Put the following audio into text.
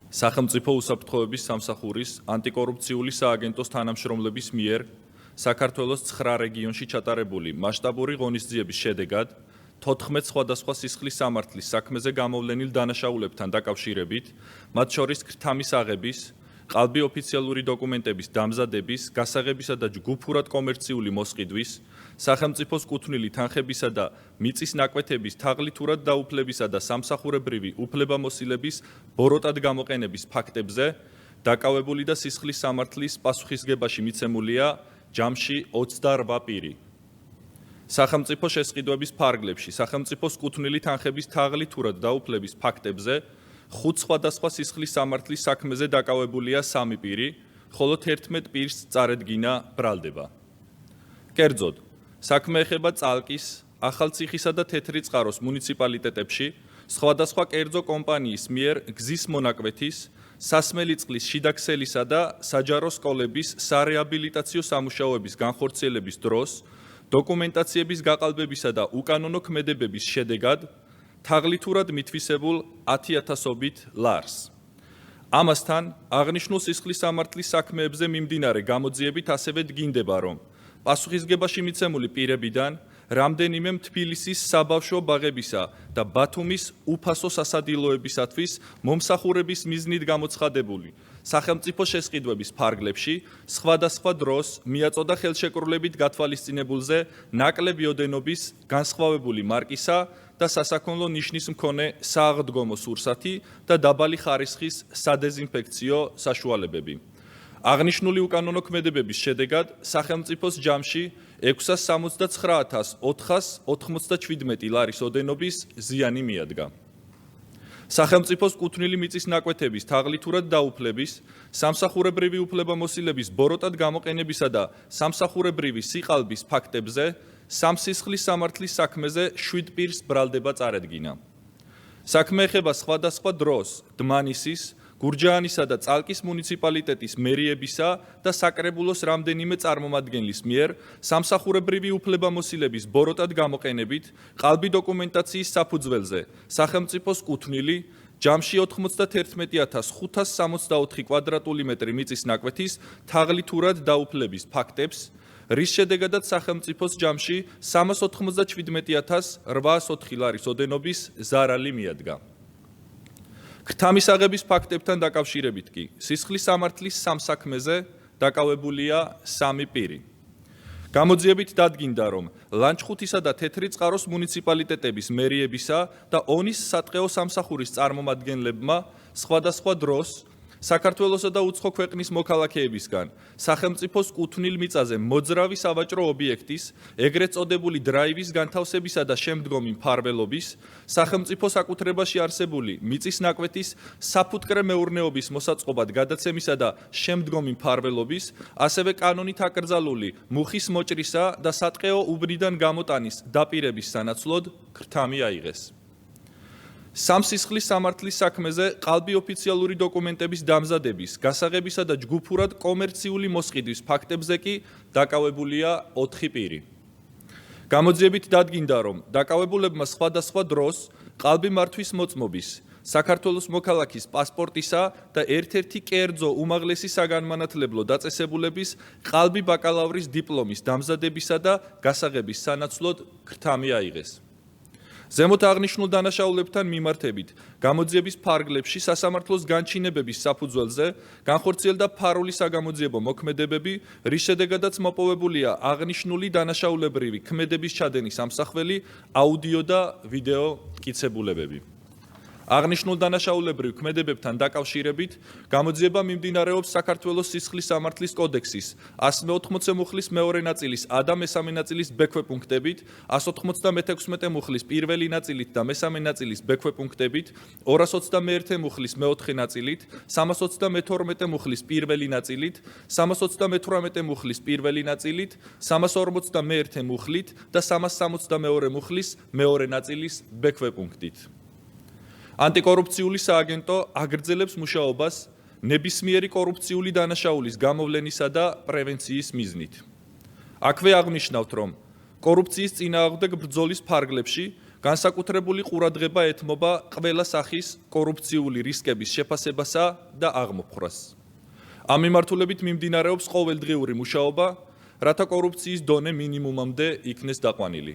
სახელმწიფო უსაფრთხოების სამსახურის ანტიკორუფციული სააგენტოს თანამშრომლების მიერ საქართველოს 9 რეგიონში ჩატარებული მასშტაბური ღონისძიების შედეგად 14 სხვადასხვა სისხლის სამართლის საქმეზე გამოვლენილ დანაშაულებთან დაკავშირებით, მათ შორის ქრთამის აღების, ყალბი ოფიციალური დოკუმენტების დამზადების, გასაღებისა და ჯგუფურად კომერციული მოსყიდვის, სახელმწიფოს კუთვნილი თანხებისა და მიწის ნაკვეთების თაღლითურად დაუფლებისა და სამსახურებრივი უფლებამოსილების ბოროტად გამოყენების ფაქტებზე დაკავებული და სისხლის სამართლის პასუხისგებაში მიცემულია ჯამში 28 პირი. სახელმწიფო შესყიდვების ფარგლებში სახელმწიფოს კუთვნილი თანხების თაღლითურად დაუფლების ფაქტებზე 5 სხვადასხვა სისხლის სამართლის საქმეზე დაკავებულია 3 პირი, ხოლო 11 პირს წარედგინა ბრალდება. კერძოდ, საქმე ეხება წალკის, ახალციხისა და თეთრიწყაროს მუნიციპალიტეტებში სხვადასხვა კერძო კომპანიის მიერ გზის მონაკვეთის, სასმელი წყლის შიდაქსელისა და საჯარო სკოლების სარეაბილიტაციო სამუშაოების განხორციელების დროს დოკუმენტაციების გაყალბებისა და უკანონო ქმედებების შედეგად თაღლითურად მითვისებულ 10,000-ობით ლარს. ამასთან, აღნიშნულ სისხლის სამართლის საქმეებზე მიმდინარე გამოძიებით ასევე დგინდება, რომ პასუხისგებაში მიცემული პირებიდან რამდენიმე თბილისის საბავშვო ბაღებისა და ბათუმის უფასო სასადილოებისათვის მომსახურების მიზნით გამოცხადებული სახელმწიფო შესყიდვების ფარგლებში სხვადასხვა დროს მიაწოდა ხელშეკრულებით გათვალისწინებულზე ნაკლები ოდენობის განსხვავებული მარკისა და სასაქონლო ნიშნის მქონე სააღდგომო სურსათი და დაბალი ხარისხის სადეზინფექციო საშუალებები. აღნიშნული უკანონო ქმედებების შედეგად სახელმწიფოს ჯამში 679,497 ლარის ოდენობის ზიანი მიადგა. სახელმწიფოს კუთვნილი მიწის ნაკვეთების თაღლითურად დაუფლების, სამსახურებრივი უფლებამოსილების ბოროტად გამოყენებისა და სამსახურებრივი სიყალბის ფაქტებზე სამსისხლის სამართლის საქმეზე 7 პირს ბრალდება წარედგინა. საქმე ეხება სხვადასხვა დროს დმანისის, გურჯაანისა და წალკის მუნიციპალიტეტის მერიებისა და საკრებულოს რამდენიმე წარმომადგენლის მიერ სამსახურებრივი უფლებამოსილების ბოროტად გამოყენებით ყალბი დოკუმენტაციის საფუძველზე სახელმწიფოს კუთვნილი ჯამში 91,564 კვადრატული მეტრი მიწის ნაკვეთის თაღლითურად დაუფლების ფაქტებს, რის შედეგადაც სახელმწიფოს ჯამში 397,804 ლარის ოდენობის ზარალი მიადგა. ქრთამის აღების ფაქტებთან დაკავშირებით კი სისხლის სამართლის სამსაქმეზე დაკავებულია 3 პირი. გამოძიებით დადგინდა, რომ ლანჩხუთისა და თეთრიწყაროს მუნიციპალიტეტების მერიებისა და ონის სატყეო სამსახურის წარმომადგენლებმა სხვადასხვა დროს საქართველოსა და უცხო ქვეყნის მოქალაქეებისგან სახელმწიფოს კუთვნილ მიწაზე მოძრავი სავაჭრო ობიექტის, ეგრეთ წოდებული დრაივის განთავსებისა და შემდგომი მფარველობის, სახელმწიფო საკუთრებაში არსებული მიწის ნაკვეთის საფუტკრე მეურნეობის მოსაწყობად გადაცემისა და შემდგომი მფარველობის, ასევე კანონით აკრძალული მუხის მოჭრისა და სატყეო უბნიდან გამოტანის დაპირების სანაცვლოდ ქრთამი აიღეს. სამსისხლის სამართლის საქმეზე ყალბი ოფიციალური დოკუმენტების დამზადების, გასაღებისა და ჯგუფურად კომერციული მოსყიდვის ფაქტებზე კი დაკავებულია 4 პირი. გამოძიებით დადგინდა, რომ დაკავებულებმა სხვადასხვა დროს ყალბი მართვის მოწმობის, საქართველოს მოქალაქის პასპორტისა და ერთ-ერთი კერძო უმაღლესი საგანმანათლებლო დაწესებულების ყალბი ბაკალავრის დიპლომის დამზადებისა და გასაღების სანაცვლოდ ქრთამი აიღეს. ზემოთ აღნიშნულ დანაშაულებთან მიმართებით გამოძიების ფარგლებში სასამართლოს განჩინებების საფუძველზე განხორციელდა ფარული საგამოძიებო მოქმედებები, რის შედეგადაც მოპოვებულია აღნიშნული დანაშაულებრივი ქმედების ჩადენის ამსახველი აუდიო და ვიდეო მტკიცებულებები. აღნიშნულ დანაშაულებრივ ქმედებებთან დაკავშირებით გამოძიება მიმდინარეობს საქართველოს სისხლის სამართლის კოდექსის 180 მუხლის მეორე ნაწილის ა და მესამე ნაწილის ბ-ქვეპუნქტებით, 196 მუხლის პირველი ნაწილით და მესამე ნაწილის ბ-ქვეპუნქტებით, 221 მუხლის მეოთხე ნაწილით, 322 მუხლის პირველი ნაწილით, 328 მუხლის პირველი ნაწილით, 341 მუხლით და 362 მუხლის მეორე ნაწილის ბ-ქვეპუნქტით. ანტიკორუფციული სააგენტო აგრძელებს მუშაობას ნებისმიერი კორუფციული დანაშაულის გამოვლენისა და პრევენციის მიზნით. აქვე აღნიშნავთ, რომ კორუფციის წინააღმდეგ ბრძოლის ფარგლებში განსაკუთრებული ყურადღება ეთმობა ყველა სახის კორუფციული რისკების შეფასებასა და აღმოფხვრას. ამ მიმართულებით მიმდინარეობს ყოველდღიური მუშაობა, რათა კორუფციის დონე მინიმუმამდე იქნეს დაყვანილი.